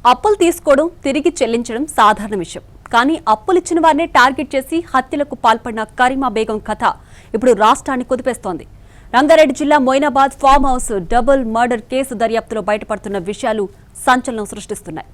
అప్పులు తీసుకోవడం తిరిగి చెల్లించడం సాధారణ విషయం. కానీ అప్పులిచ్చిన వారినే టార్గెట్ చేసి హత్యలకు పాల్పడిన కరీమా బేగం కథ ఇప్పుడు రాష్ట్రాన్ని కుదిపేస్తోంది. రంగారెడ్డి జిల్లా Moinabad farm house double murder case దర్యాప్తులో బయటపడుతున్న విషయాలు సంచలనం సృష్టిస్తున్నాయి.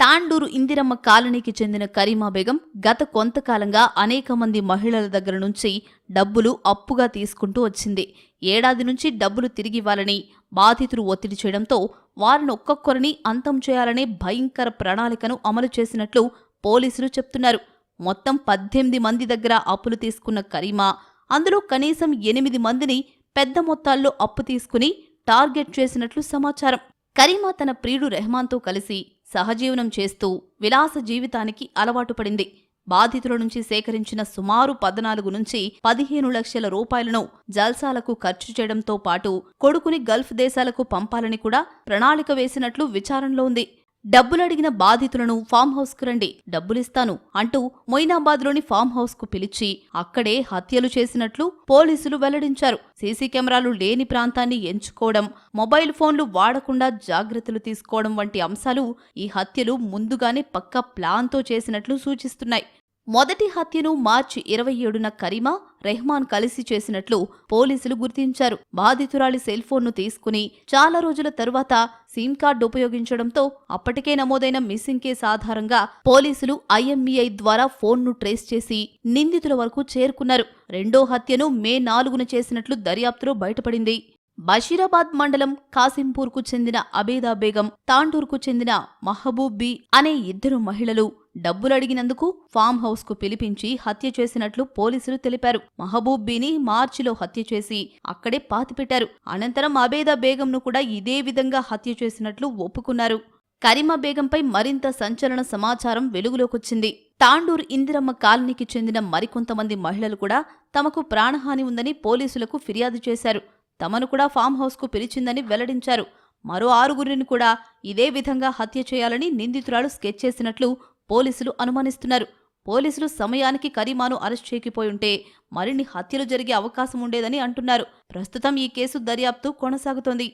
తాండూరు ఇందిరమ్మ కాలనీకి చెందిన కరీమా బేగం గత కొంతకాలంగా అనేక మంది మహిళల దగ్గర నుంచి డబ్బులు అప్పుగా తీసుకుంటూ వచ్చింది. ఏడాది నుంచి డబ్బులు తిరిగివ్వాలని బాధితులు ఒత్తిడి చేయడంతో వారిని ఒక్కొక్కరిని అంతం చేయాలనే భయంకర ప్రణాళికను అమలు చేసినట్లు పోలీసులు చెప్తున్నారు. మొత్తం 18 మంది దగ్గర అప్పులు తీసుకున్న కరీమా అందులో కనీసం 8 మందిని పెద్ద మొత్తాల్లో అప్పు తీసుకుని టార్గెట్ చేసినట్లు సమాచారం. కరీమా తన ప్రియుడు రెహమాన్తో కలిసి సహజీవనం చేస్తూ విలాస జీవితానికి అలవాటు పడింది. బాధితుల నుంచి సేకరించిన సుమారు 14 నుంచి 15 లక్షల రూపాయలను జల్సాలకు ఖర్చు చేయడంతో పాటు కొడుకుని గల్ఫ్ దేశాలకు పంపాలని కూడా ప్రణాళిక వేసినట్లు విచారణలో ఉంది. డబ్బులడిగిన బాధితులను ఫామ్ హౌస్కు రండి, డబ్బులిస్తాను అంటూ మొయినాబాద్లోని ఫామ్ హౌస్కు పిలిచి అక్కడే హత్యలు చేసినట్లు పోలీసులు వెల్లడించారు. సీసీ కెమెరాలు లేని ప్రాంతాన్ని ఎంచుకోవడం, మొబైల్ ఫోన్లు వాడకుండా జాగ్రత్తలు తీసుకోవడం వంటి అంశాలు ఈ హత్యలు ముందుగానే పక్కా ప్లాన్తో చేసినట్లు సూచిస్తున్నాయి. మొదటి హత్యను మార్చి 27న కరీమా, రెహమాన్ కలిసి చేసినట్లు పోలీసులు గుర్తించారు. బాధితురాలి సెల్ ఫోన్ను తీసుకుని చాలా రోజుల తరువాత సిమ్ కార్డు ఉపయోగించడంతో అప్పటికే నమోదైన మిస్సింగ్ కేసు ఆధారంగా పోలీసులు IMEI ద్వారా ఫోన్ను ట్రేస్ చేసి నిందితుల వరకు చేరుకున్నారు. రెండో హత్యను మే 4న చేసినట్లు దర్యాప్తులో బయటపడింది. బషీరాబాద్ మండలం కాసింపూర్కు చెందిన అబేదా బేగం, తాండూర్కు చెందిన మహబూబ్ బి అనే 2 మహిళలు డబ్బులడిగినందుకు ఫామ్ హౌస్ కు పిలిపించి హత్య చేసినట్లు పోలీసులు తెలిపారు. మహబూబ్ బిని మార్చిలో హత్య చేసి అక్కడే పాతిపెట్టారు. అనంతరం అబేదా బేగంను కూడా ఇదే విధంగా హత్య చేసినట్లు ఒప్పుకున్నారు. కరీమా బేగంపై మరింత సంచలన సమాచారం వెలుగులోకొచ్చింది. తాండూరు ఇందిరమ్మ కాలనీకి చెందిన మరికొంతమంది మహిళలు కూడా తమకు ప్రాణహాని ఉందని పోలీసులకు ఫిర్యాదు చేశారు. తమను కూడా ఫామ్ హౌస్కు పిలిచిందని వెల్లడించారు. మరో 6గురిని కూడా ఇదే విధంగా హత్య చేయాలని నిందితురాలు స్కెచ్ చేసినట్లు పోలీసులు అనుమానిస్తున్నారు. పోలీసులు సమయానికి కరీమాను అరెస్ట్ చేయకపోయుంటే మరిన్ని హత్యలు జరిగే అవకాశం ఉండేదని అంటున్నారు. ప్రస్తుతం ఈ కేసు దర్యాప్తు కొనసాగుతోంది.